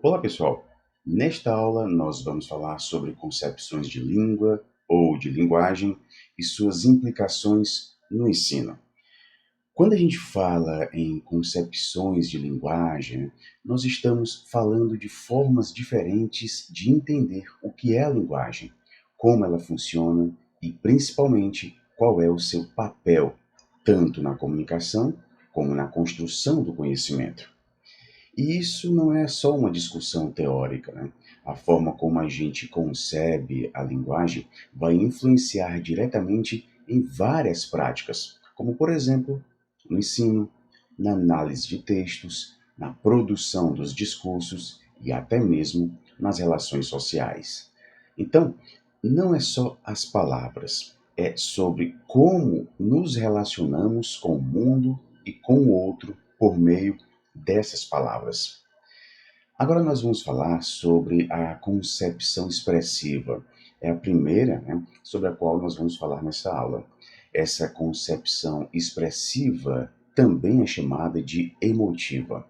Olá, pessoal! Nesta aula, nós vamos falar sobre concepções de língua ou de linguagem e suas implicações no ensino. Quando a gente fala em concepções de linguagem, nós estamos falando de formas diferentes de entender o que é a linguagem, como ela funciona e, principalmente, qual é o seu papel, tanto na comunicação como na construção do conhecimento. E isso não é só uma discussão teórica, né? A forma como a gente concebe a linguagem vai influenciar diretamente em várias práticas, como, por exemplo, no ensino, na análise de textos, na produção dos discursos e até mesmo nas relações sociais. Então, não é só as palavras, é sobre como nos relacionamos com o mundo e com o outro por meio dessas palavras. Agora nós vamos falar sobre a concepção expressiva. É a primeira, né, sobre a qual nós vamos falar nessa aula. Essa concepção expressiva também é chamada de emotiva.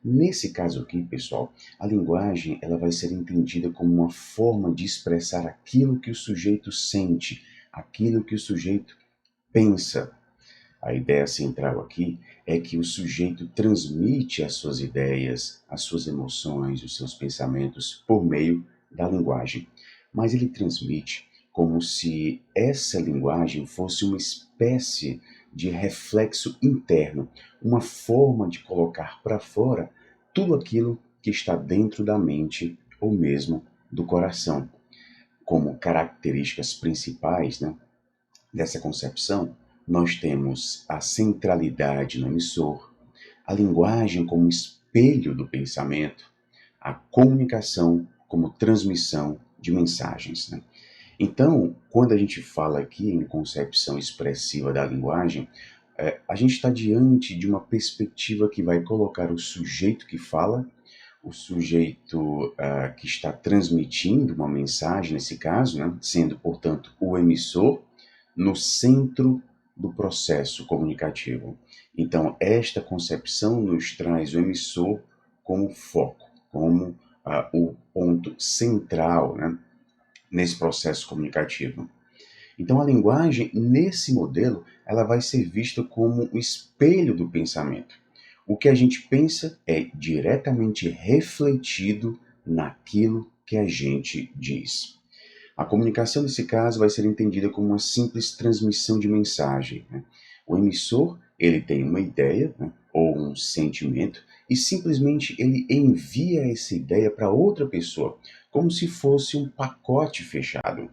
Nesse caso aqui, pessoal, a linguagem ela vai ser entendida como uma forma de expressar aquilo que o sujeito sente, aquilo que o sujeito pensa. A ideia central aqui é que o sujeito transmite as suas ideias, as suas emoções, os seus pensamentos por meio da linguagem. Mas ele transmite como se essa linguagem fosse uma espécie de reflexo interno, uma forma de colocar para fora tudo aquilo que está dentro da mente ou mesmo do coração. Como características principais, né, dessa concepção, nós temos a centralidade no emissor, a linguagem como espelho do pensamento, a comunicação como transmissão de mensagens, né? Então, quando a gente fala aqui em concepção expressiva da linguagem, a gente está diante de uma perspectiva que vai colocar o sujeito que fala, o sujeito que está transmitindo uma mensagem, nesse caso, né, sendo, portanto, o emissor, no centro do processo comunicativo. Então, esta concepção nos traz o emissor como foco, como o ponto central, né, nesse processo comunicativo. Então, a linguagem, nesse modelo, ela vai ser vista como um espelho do pensamento. O que a gente pensa é diretamente refletido naquilo que a gente diz. A comunicação, nesse caso, vai ser entendida como uma simples transmissão de mensagem, né? O emissor, ele tem uma ideia, né, ou um sentimento, e simplesmente ele envia essa ideia para outra pessoa, como se fosse um pacote fechado.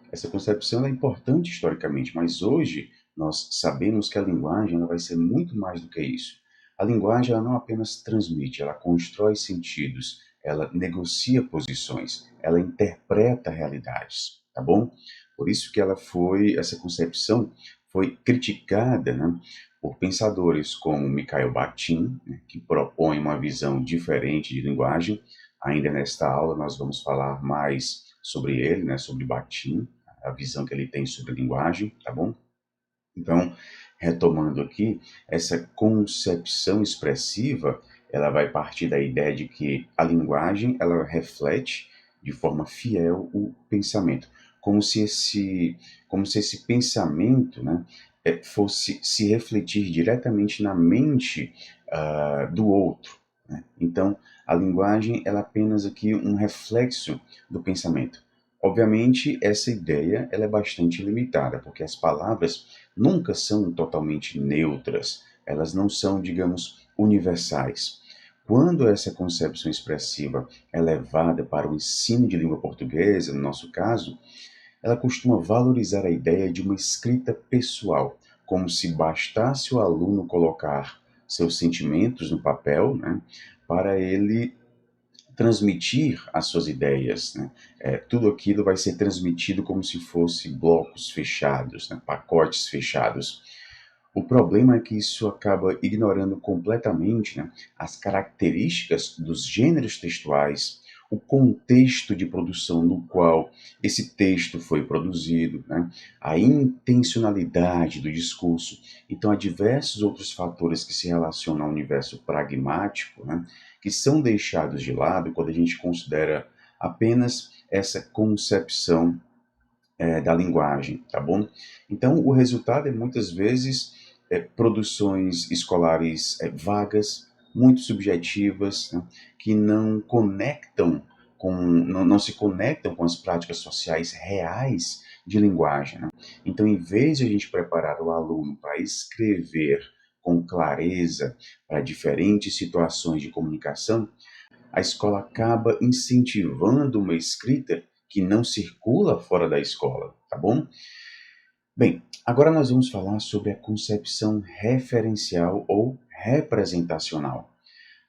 Essa concepção é importante historicamente, mas hoje nós sabemos que a linguagem ela vai ser muito mais do que isso. A linguagem ela não apenas transmite, ela constrói sentidos, ela negocia posições, ela interpreta realidades, tá bom? Por isso que essa concepção foi criticada, né, por pensadores como Mikhail Bakhtin, né, que propõe uma visão diferente de linguagem. Ainda nesta aula nós vamos falar mais sobre ele, né, sobre Bakhtin, a visão que ele tem sobre a linguagem, tá bom? Então, retomando aqui, essa concepção expressiva, ela vai partir da ideia de que a linguagem, ela reflete de forma fiel o pensamento, como se esse pensamento, né, fosse se refletir diretamente na mente do outro, né? Então, a linguagem, ela é apenas aqui um reflexo do pensamento. Obviamente, essa ideia ela é bastante limitada, porque as palavras nunca são totalmente neutras, elas não são, digamos, universais. Quando essa concepção expressiva é levada para o ensino de língua portuguesa, no nosso caso, ela costuma valorizar a ideia de uma escrita pessoal, como se bastasse o aluno colocar seus sentimentos no papel, né, para ele transmitir as suas ideias, né? Tudo aquilo vai ser transmitido como se fosse blocos fechados, né? Pacotes fechados. O problema é que isso acaba ignorando completamente, né, as características dos gêneros textuais, o contexto de produção no qual esse texto foi produzido, né, a intencionalidade do discurso. Então, há diversos outros fatores que se relacionam ao universo pragmático, né, que são deixados de lado quando a gente considera apenas essa concepção da linguagem, tá bom? Então, o resultado é muitas vezes produções escolares vagas, muito subjetivas, né, que não se conectam com as práticas sociais reais de linguagem, né? Então, em vez de a gente preparar o aluno para escrever com clareza para diferentes situações de comunicação, a escola acaba incentivando uma escrita que não circula fora da escola, tá bom? Bem, agora nós vamos falar sobre a concepção referencial ou representacional.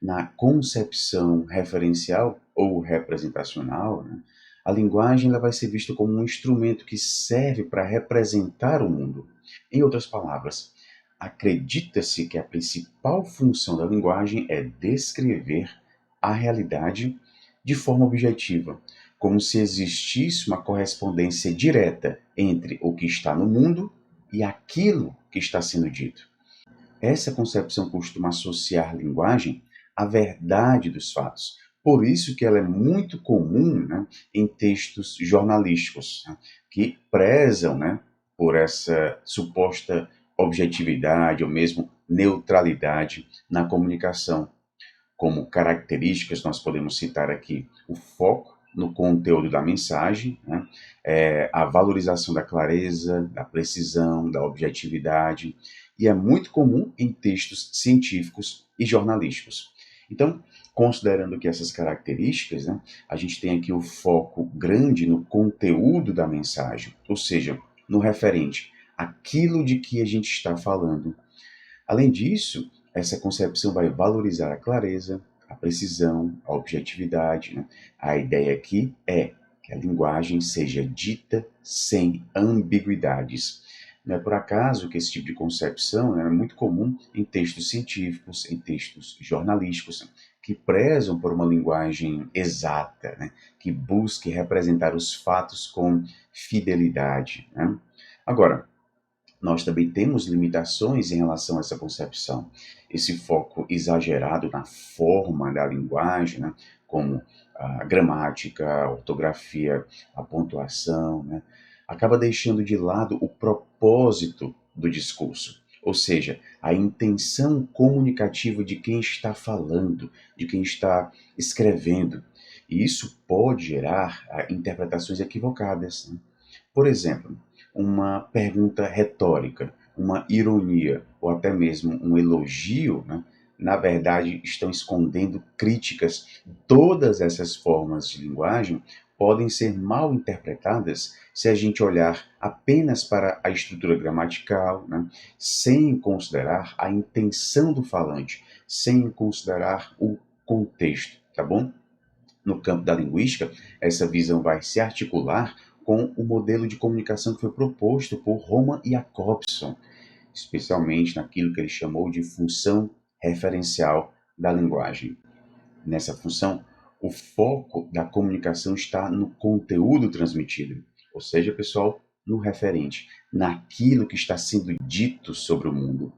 Na concepção referencial ou representacional, né, a linguagem ela vai ser vista como um instrumento que serve para representar o mundo. Em outras palavras, acredita-se que a principal função da linguagem é descrever a realidade de forma objetiva, como se existisse uma correspondência direta entre o que está no mundo e aquilo que está sendo dito. Essa concepção costuma associar linguagem à verdade dos fatos. Por isso que ela é muito comum, né, em textos jornalísticos, né, que prezam, né, por essa suposta objetividade ou mesmo neutralidade na comunicação. Como características, nós podemos citar aqui o foco no conteúdo da mensagem, né? A valorização da clareza, da precisão, da objetividade, e é muito comum em textos científicos e jornalísticos. Então, considerando que essas características, né, a gente tem aqui o foco grande no conteúdo da mensagem, ou seja, no referente àquilo de que a gente está falando. Além disso, essa concepção vai valorizar a clareza, a precisão, a objetividade, né? A ideia aqui é que a linguagem seja dita sem ambiguidades. Não é por acaso que esse tipo de concepção, né, é muito comum em textos científicos, em textos jornalísticos, que prezam por uma linguagem exata, né, que busque representar os fatos com fidelidade, né? Agora, nós também temos limitações em relação a essa concepção. Esse foco exagerado na forma da linguagem, né, como a gramática, a ortografia, a pontuação, né, acaba deixando de lado o propósito do discurso, ou seja, a intenção comunicativa de quem está falando, de quem está escrevendo. E isso pode gerar interpretações equivocadas, né? Por exemplo, uma pergunta retórica, uma ironia ou até mesmo um elogio, né, na verdade estão escondendo críticas. Todas essas formas de linguagem podem ser mal interpretadas se a gente olhar apenas para a estrutura gramatical, né, sem considerar a intenção do falante, sem considerar o contexto, tá bom? No campo da linguística, essa visão vai se articular com o modelo de comunicação que foi proposto por Roman Jakobson, especialmente naquilo que ele chamou de função referencial da linguagem. Nessa função, o foco da comunicação está no conteúdo transmitido, ou seja, pessoal, no referente, naquilo que está sendo dito sobre o mundo.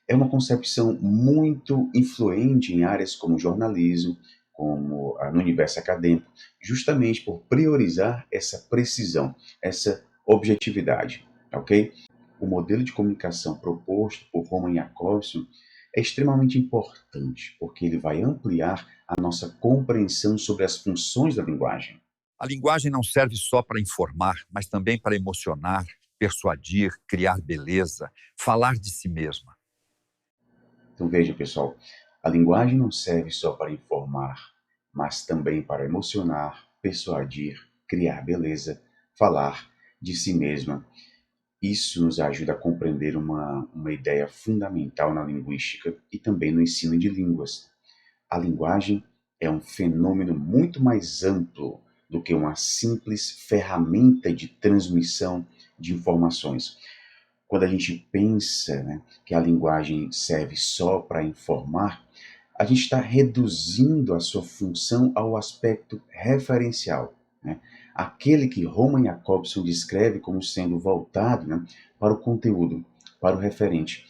É uma concepção muito influente em áreas como jornalismo, como no universo acadêmico, justamente por priorizar essa precisão, essa objetividade, ok? O modelo de comunicação proposto por Roman Jakobson é extremamente importante, porque ele vai ampliar a nossa compreensão sobre as funções da linguagem. A linguagem não serve só para informar, mas também para emocionar, persuadir, criar beleza, falar de si mesma. Então veja, pessoal, a linguagem não serve só para informar, mas também para emocionar, persuadir, criar beleza, falar de si mesma. Isso nos ajuda a compreender uma ideia fundamental na linguística e também no ensino de línguas. A linguagem é um fenômeno muito mais amplo do que uma simples ferramenta de transmissão de informações. Quando a gente pensa, né, que a linguagem serve só para informar, a gente está reduzindo a sua função ao aspecto referencial, né? Aquele que Roman Jakobson descreve como sendo voltado, né, para o conteúdo, para o referente.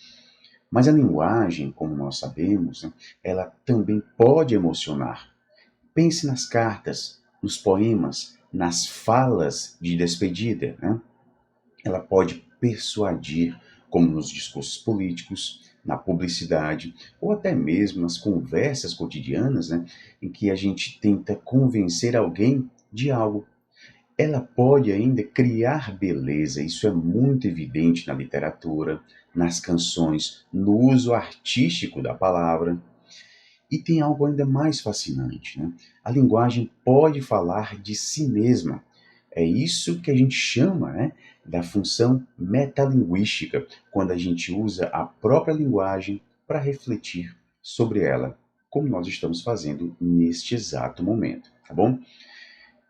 Mas a linguagem, como nós sabemos, né, ela também pode emocionar. Pense nas cartas, nos poemas, nas falas de despedida, né? Ela pode persuadir, como nos discursos políticos, na publicidade, ou até mesmo nas conversas cotidianas, né, em que a gente tenta convencer alguém de algo. Ela pode ainda criar beleza, isso é muito evidente na literatura, nas canções, no uso artístico da palavra. E tem algo ainda mais fascinante, né? A linguagem pode falar de si mesma. É isso que a gente chama, né, da função metalinguística, quando a gente usa a própria linguagem para refletir sobre ela, como nós estamos fazendo neste exato momento, tá bom?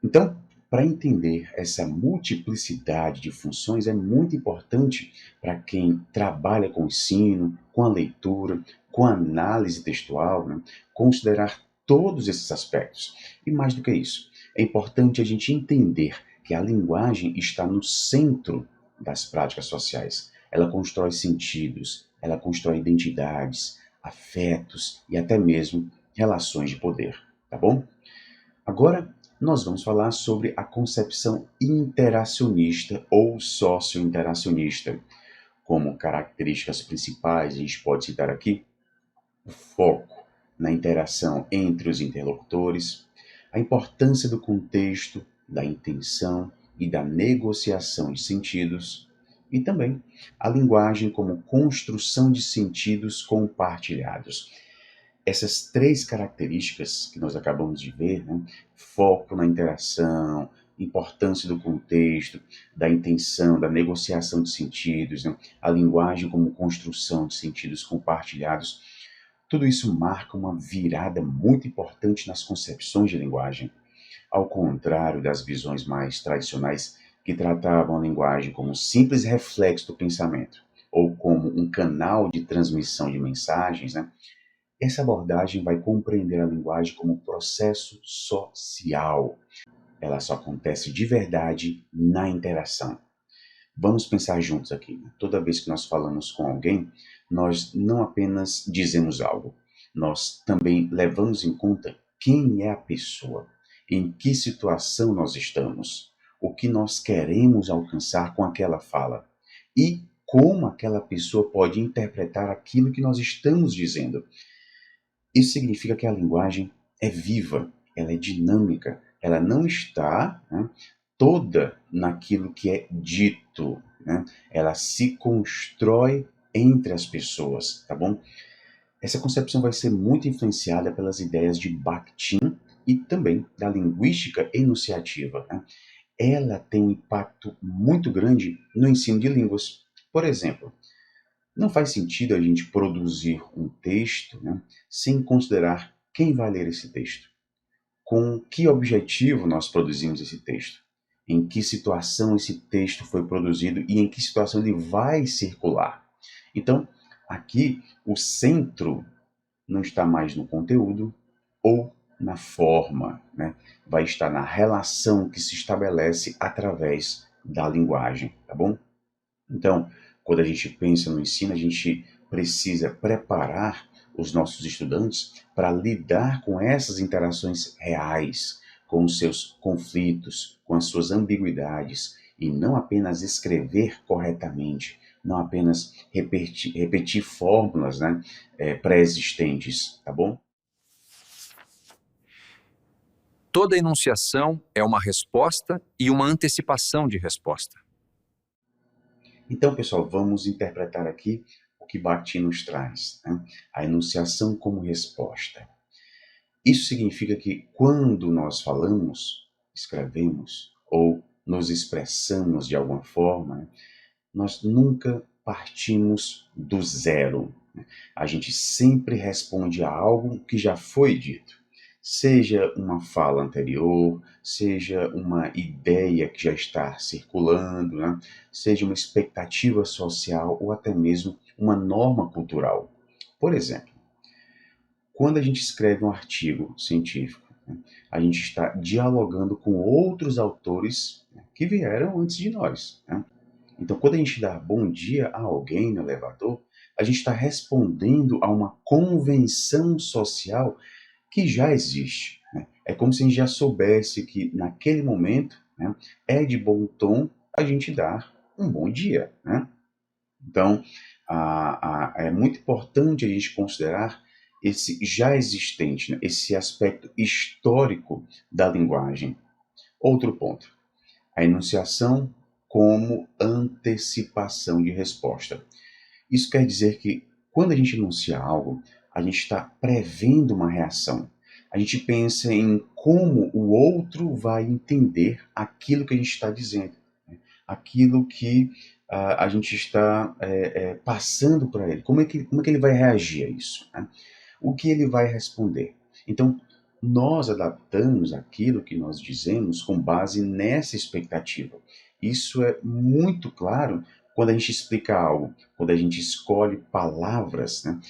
Então, para entender essa multiplicidade de funções, é muito importante para quem trabalha com o ensino, com a leitura, com a análise textual, né, considerar todos esses aspectos. E mais do que isso, é importante a gente entender que a linguagem está no centro das práticas sociais. Ela constrói sentidos, ela constrói identidades, afetos e até mesmo relações de poder, tá bom? Agora, nós vamos falar sobre a concepção interacionista ou socio-interacionista. Como características principais, a gente pode citar aqui o foco na interação entre os interlocutores, a importância do contexto, da intenção e da negociação de sentidos, e também a linguagem como construção de sentidos compartilhados. Essas três características que nós acabamos de ver, né, foco na interação, importância do contexto, da intenção, da negociação de sentidos, né, a linguagem como construção de sentidos compartilhados, tudo isso marca uma virada muito importante nas concepções de linguagem. Ao contrário das visões mais tradicionais que tratavam a linguagem como um simples reflexo do pensamento, ou como um canal de transmissão de mensagens, né, essa abordagem vai compreender a linguagem como um processo social. Ela só acontece de verdade na interação. Vamos pensar juntos aqui, né? Toda vez que nós falamos com alguém, nós não apenas dizemos algo, nós também levamos em conta quem é a pessoa, em que situação nós estamos, o que nós queremos alcançar com aquela fala e como aquela pessoa pode interpretar aquilo que nós estamos dizendo. Isso significa que a linguagem é viva, ela é dinâmica, ela não está, né, toda naquilo que é dito, né? Ela se constrói entre as pessoas, tá bom? Essa concepção vai ser muito influenciada pelas ideias de Bakhtin e também da linguística enunciativa, né? Ela tem um impacto muito grande no ensino de línguas. Por exemplo, não faz sentido a gente produzir um texto, né, sem considerar quem vai ler esse texto, com que objetivo nós produzimos esse texto, em que situação esse texto foi produzido e em que situação ele vai circular. Então, aqui o centro não está mais no conteúdo ou na forma, né? Vai estar na relação que se estabelece através da linguagem, tá bom? Então, quando a gente pensa no ensino, a gente precisa preparar os nossos estudantes para lidar com essas interações reais, com os seus conflitos, com as suas ambiguidades, e não apenas escrever corretamente, não apenas repetir fórmulas, né, pré-existentes, tá bom? Toda enunciação é uma resposta e uma antecipação de resposta. Então, pessoal, vamos interpretar aqui o que Bakhtin nos traz, né? A enunciação como resposta. Isso significa que quando nós falamos, escrevemos ou nos expressamos de alguma forma, né, nós nunca partimos do zero, né? A gente sempre responde a algo que já foi dito. Seja uma fala anterior, seja uma ideia que já está circulando, né? Seja uma expectativa social ou até mesmo uma norma cultural. Por exemplo, quando a gente escreve um artigo científico, né, a gente está dialogando com outros autores, né, que vieram antes de nós, né? Então, quando a gente dá bom dia a alguém no elevador, a gente está respondendo a uma convenção social que já existe, né? É como se a gente já soubesse que naquele momento, né, é de bom tom a gente dar um bom dia, né? Então, é muito importante a gente considerar esse já existente, né, esse aspecto histórico da linguagem. Outro ponto, a enunciação como antecipação de resposta. Isso quer dizer que quando a gente enuncia algo, a gente está prevendo uma reação. A gente pensa em como o outro vai entender aquilo que a gente está dizendo, né? Aquilo que a gente está passando para ele. Como é que ele vai reagir a isso, né? O que ele vai responder. Então, nós adaptamos aquilo que nós dizemos com base nessa expectativa. Isso é muito claro quando a gente explica algo, quando a gente escolhe palavras, né,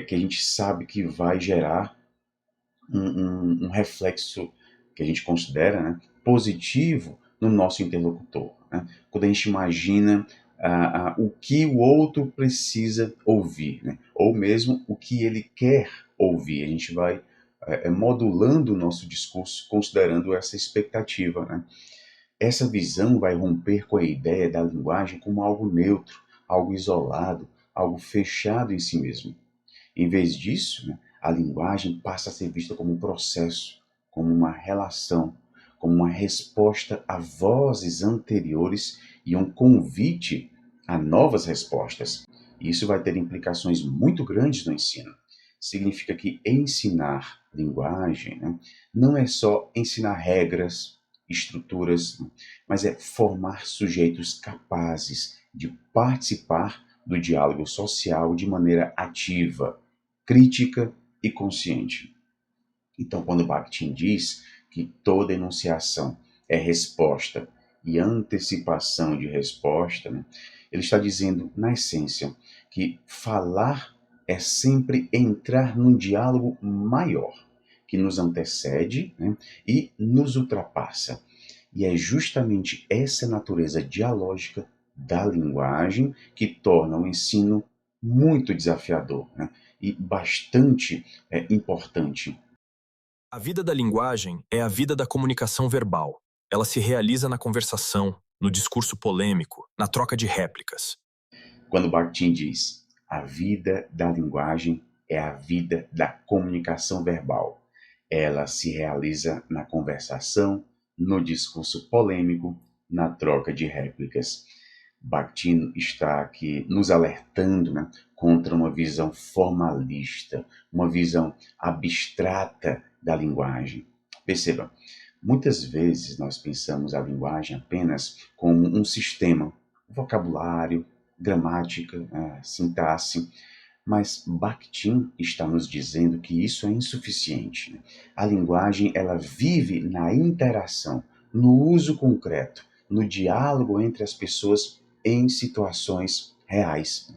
que a gente sabe que vai gerar um reflexo que a gente considera, né, positivo no nosso interlocutor, né? Quando a gente imagina o que o outro precisa ouvir, né? Ou mesmo o que ele quer ouvir. A gente vai modulando o nosso discurso considerando essa expectativa, né? Essa visão vai romper com a ideia da linguagem como algo neutro, algo isolado, algo fechado em si mesmo. Em vez disso, né, a linguagem passa a ser vista como um processo, como uma relação, como uma resposta a vozes anteriores e um convite a novas respostas. Isso vai ter implicações muito grandes no ensino. Significa que ensinar linguagem, né, não é só ensinar regras, estruturas, né, mas é formar sujeitos capazes de participar do diálogo social de maneira ativa, crítica e consciente. Então, quando Bakhtin diz que toda enunciação é resposta e antecipação de resposta, né, ele está dizendo, na essência, que falar é sempre entrar num diálogo maior, que nos antecede, né, e nos ultrapassa. E é justamente essa natureza dialógica da linguagem que torna o ensino muito desafiador, né, e bastante importante. A vida da linguagem é a vida da comunicação verbal. Ela se realiza na conversação, no discurso polêmico, na troca de réplicas. Quando Bakhtin diz a vida da linguagem é a vida da comunicação verbal, ela se realiza na conversação, no discurso polêmico, na troca de réplicas. Bakhtin está aqui nos alertando, né, contra uma visão formalista, uma visão abstrata da linguagem. Perceba, muitas vezes nós pensamos a linguagem apenas como um sistema, vocabulário, gramática, sintaxe, mas Bakhtin está nos dizendo que isso é insuficiente, né? A linguagem ela vive na interação, no uso concreto, no diálogo entre as pessoas em situações reais.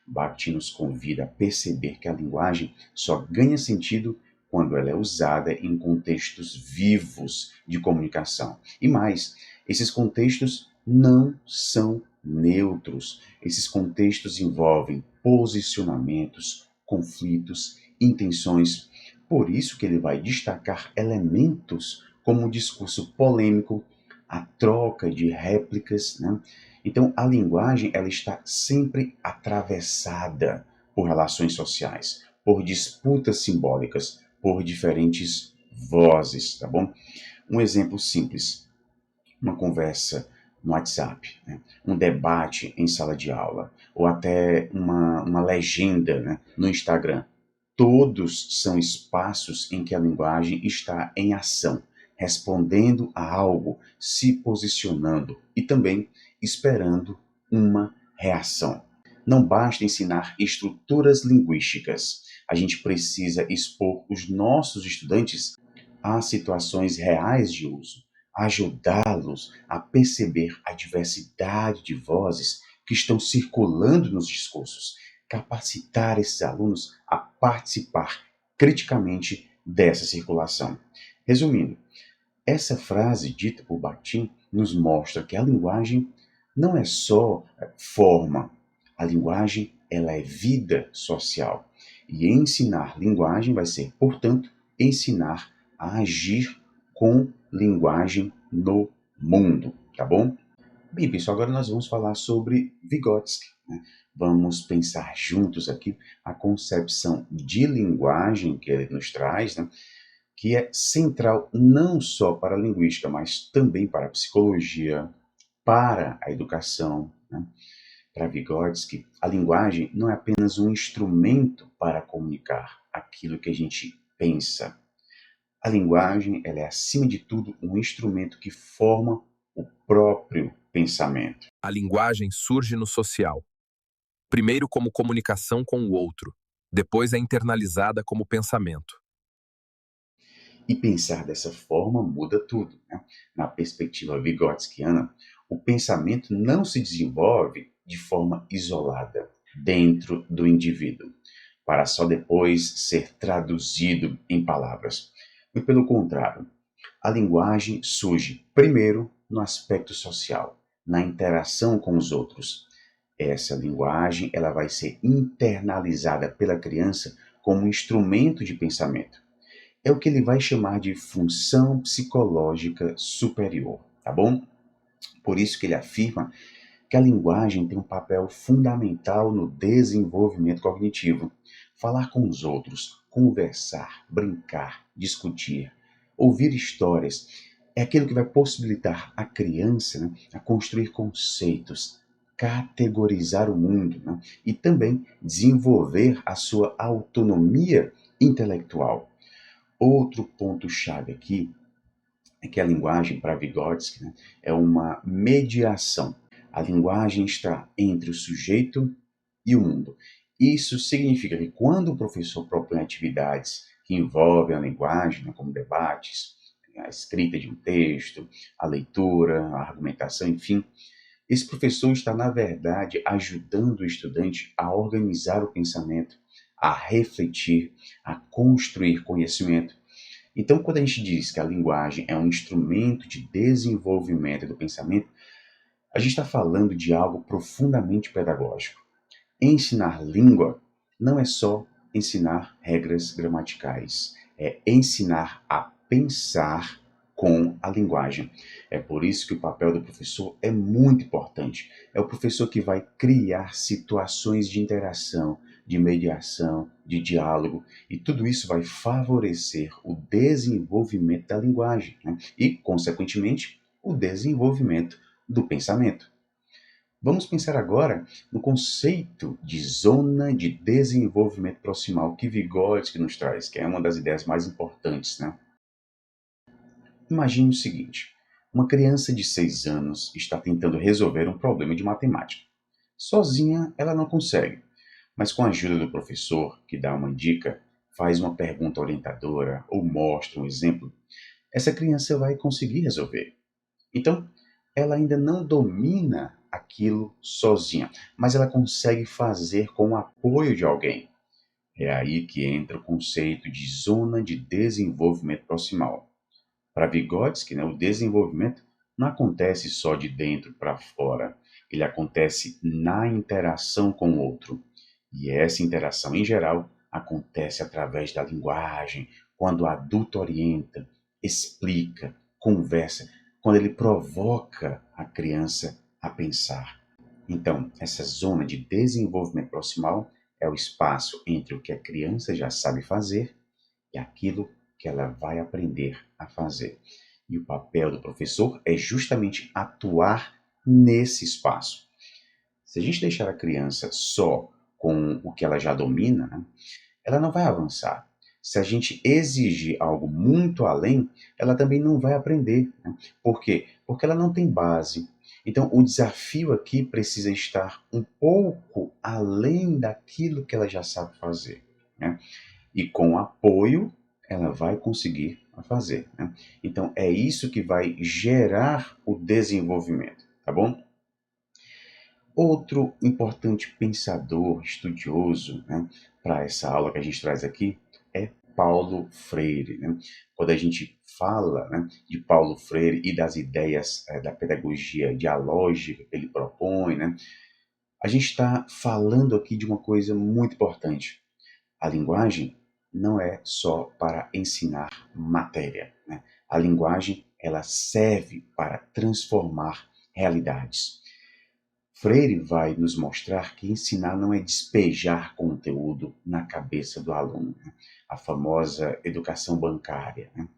Bakhtin nos convida a perceber que a linguagem só ganha sentido quando ela é usada em contextos vivos de comunicação. E mais, esses contextos não são neutros. Esses contextos envolvem posicionamentos, conflitos, intenções. Por isso que ele vai destacar elementos como o discurso polêmico, a troca de réplicas, né? Então, a linguagem ela está sempre atravessada por relações sociais, por disputas simbólicas, por diferentes vozes, tá bom? Um exemplo simples, uma conversa no WhatsApp, né? Um debate em sala de aula, ou até uma legenda, né, no Instagram. Todos são espaços em que a linguagem está em ação, respondendo a algo, se posicionando e também esperando uma reação. Não basta ensinar estruturas linguísticas, a gente precisa expor os nossos estudantes a situações reais de uso, ajudá-los a perceber a diversidade de vozes que estão circulando nos discursos, capacitar esses alunos a participar criticamente dessa circulação. Resumindo, essa frase dita por Bakhtin nos mostra que a linguagem não é só forma. A linguagem, ela é vida social. E ensinar linguagem vai ser, portanto, ensinar a agir com linguagem no mundo, tá bom? Bem, pessoal, agora nós vamos falar sobre Vygotsky, né? Vamos pensar juntos aqui a concepção de linguagem que ele nos traz, né? Que é central não só para a linguística, mas também para a psicologia, para a educação, né? Para Vygotsky, a linguagem não é apenas um instrumento para comunicar aquilo que a gente pensa. A linguagem, ela é, acima de tudo, um instrumento que forma o próprio pensamento. A linguagem surge no social, primeiro como comunicação com o outro, depois é internalizada como pensamento. E pensar dessa forma muda tudo, né? Na perspectiva vygotskiana, o pensamento não se desenvolve de forma isolada dentro do indivíduo, para só depois ser traduzido em palavras. E pelo contrário, a linguagem surge primeiro no aspecto social, na interação com os outros. Essa linguagem, ela vai ser internalizada pela criança como um instrumento de pensamento. É o que ele vai chamar de função psicológica superior, tá bom? Por isso que ele afirma que a linguagem tem um papel fundamental no desenvolvimento cognitivo. Falar com os outros, conversar, brincar, discutir, ouvir histórias, é aquilo que vai possibilitar a criança, né, a construir conceitos, categorizar o mundo, né, e também desenvolver a sua autonomia intelectual. Outro ponto-chave aqui é que a linguagem, para Vygotsky, né, é uma mediação. A linguagem está entre o sujeito e o mundo. Isso significa que quando o professor propõe atividades que envolvem a linguagem, né, como debates, a escrita de um texto, a leitura, a argumentação, enfim, esse professor está, na verdade, ajudando o estudante a organizar o pensamento, a refletir, a construir conhecimento. Então, quando a gente diz que a linguagem é um instrumento de desenvolvimento do pensamento, a gente está falando de algo profundamente pedagógico. Ensinar língua não é só ensinar regras gramaticais, é ensinar a pensar com a linguagem. É por isso que o papel do professor é muito importante. É o professor que vai criar situações de interação, de mediação, de diálogo, e tudo isso vai favorecer o desenvolvimento da linguagem, né? E, consequentemente, o desenvolvimento do pensamento. Vamos pensar agora no conceito de zona de desenvolvimento proximal que Vygotsky nos traz, que é uma das ideias mais importantes, né? Imagine o seguinte: uma criança de 6 anos está tentando resolver um problema de matemática. Sozinha ela não consegue, mas com a ajuda do professor, que dá uma dica, faz uma pergunta orientadora ou mostra um exemplo, essa criança vai conseguir resolver. Então, ela ainda não domina aquilo sozinha, mas ela consegue fazer com o apoio de alguém. É aí que entra o conceito de zona de desenvolvimento proximal. Para Vygotsky, né, o desenvolvimento não acontece só de dentro para fora, ele acontece na interação com o outro. E essa interação, em geral, acontece através da linguagem, quando o adulto orienta, explica, conversa, quando ele provoca a criança a pensar. Então, essa zona de desenvolvimento proximal é o espaço entre o que a criança já sabe fazer e aquilo que ela vai aprender a fazer. E o papel do professor é justamente atuar nesse espaço. Se a gente deixar a criança só com o que ela já domina, né, ela não vai avançar. Se a gente exigir algo muito além, ela também não vai aprender, né? Por quê? Porque ela não tem base. Então, o desafio aqui precisa estar um pouco além daquilo que ela já sabe fazer, né? E com apoio, ela vai conseguir fazer, né? Então, é isso que vai gerar o desenvolvimento, tá bom? Outro importante pensador, estudioso, né, para essa aula que a gente traz aqui, é Paulo Freire, né? Quando a gente fala, né, de Paulo Freire e das ideias da pedagogia dialógica que ele propõe, né, a gente está falando aqui de uma coisa muito importante. A linguagem não é só para ensinar matéria, né? A linguagem, ela serve para transformar realidades. Freire vai nos mostrar que ensinar não é despejar conteúdo na cabeça do aluno, né? A famosa educação bancária, né?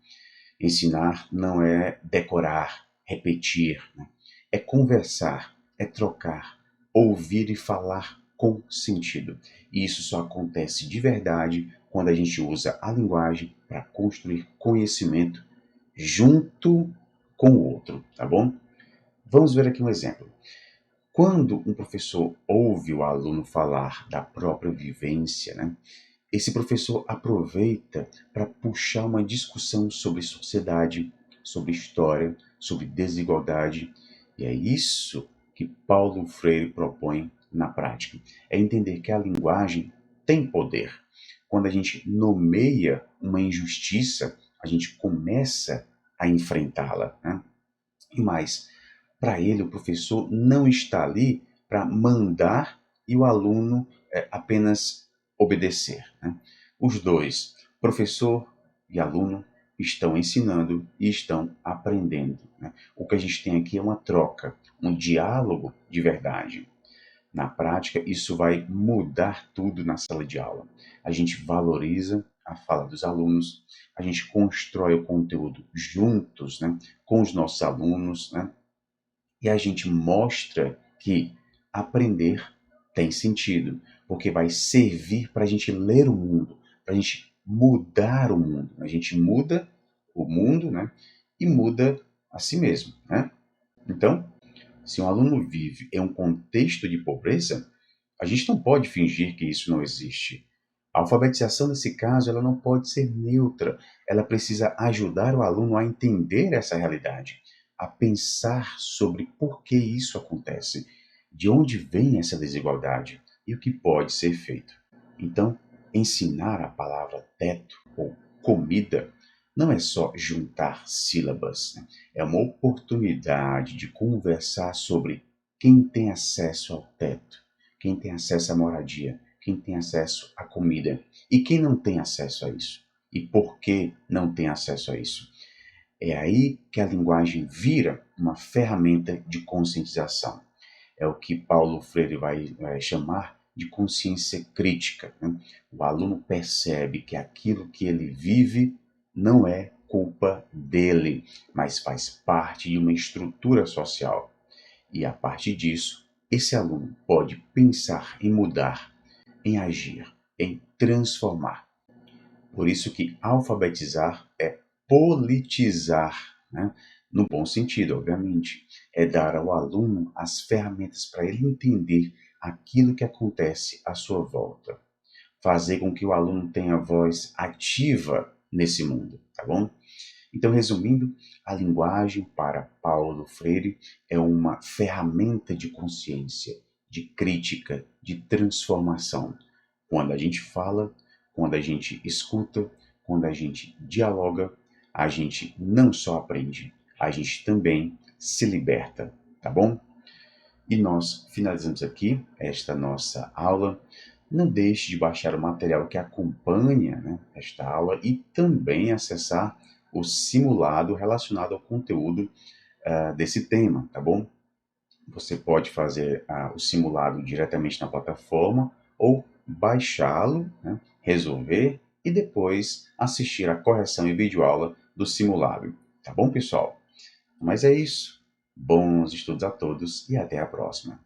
Ensinar não é decorar, repetir, né? É conversar, é trocar, ouvir e falar com sentido. E isso só acontece de verdade quando a gente usa a linguagem para construir conhecimento junto com o outro, tá bom? Vamos ver aqui um exemplo. Quando um professor ouve o aluno falar da própria vivência, né, esse professor aproveita para puxar uma discussão sobre sociedade, sobre história, sobre desigualdade. E é isso que Paulo Freire propõe na prática. É entender que a linguagem tem poder. Quando a gente nomeia uma injustiça, a gente começa a enfrentá-la, né? E mais, para ele, o professor não está ali para mandar e o aluno apenas obedecer, né? Os dois, professor e aluno, estão ensinando e estão aprendendo, né? O que a gente tem aqui é uma troca, um diálogo de verdade. Na prática, isso vai mudar tudo na sala de aula. A gente valoriza a fala dos alunos, a gente constrói o conteúdo juntos, né, com os nossos alunos, né, e a gente mostra que aprender tem sentido, porque vai servir para a gente ler o mundo, para a gente mudar o mundo. A gente muda o mundo, né? E muda a si mesmo, né? Então, se um aluno vive em um contexto de pobreza, a gente não pode fingir que isso não existe. A alfabetização, nesse caso, ela não pode ser neutra. Ela precisa ajudar o aluno a entender essa realidade, a pensar sobre por que isso acontece, de onde vem essa desigualdade e o que pode ser feito. Então, ensinar a palavra teto ou comida não é só juntar sílabas, né? É uma oportunidade de conversar sobre quem tem acesso ao teto, quem tem acesso à moradia, quem tem acesso à comida e quem não tem acesso a isso. E por que não tem acesso a isso? É aí que a linguagem vira uma ferramenta de conscientização. É o que Paulo Freire vai chamar de consciência crítica, né? O aluno percebe que aquilo que ele vive não é culpa dele, mas faz parte de uma estrutura social. E a partir disso, esse aluno pode pensar em mudar, em agir, em transformar. Por isso que alfabetizar é politizar, né? No bom sentido, obviamente. É dar ao aluno as ferramentas para ele entender aquilo que acontece à sua volta. Fazer com que o aluno tenha voz ativa nesse mundo, tá bom? Então, resumindo, a linguagem para Paulo Freire é uma ferramenta de consciência, de crítica, de transformação. Quando a gente fala, quando a gente escuta, quando a gente dialoga, a gente não só aprende, a gente também se liberta, tá bom? E nós finalizamos aqui esta nossa aula. Não deixe de baixar o material que acompanha, né, esta aula e também acessar o simulado relacionado ao conteúdo desse tema, tá bom? Você pode fazer o simulado diretamente na plataforma ou baixá-lo, né, resolver e depois assistir a correção e videoaula do simulado. Tá bom, pessoal? Mas é isso. Bons estudos a todos e até a próxima.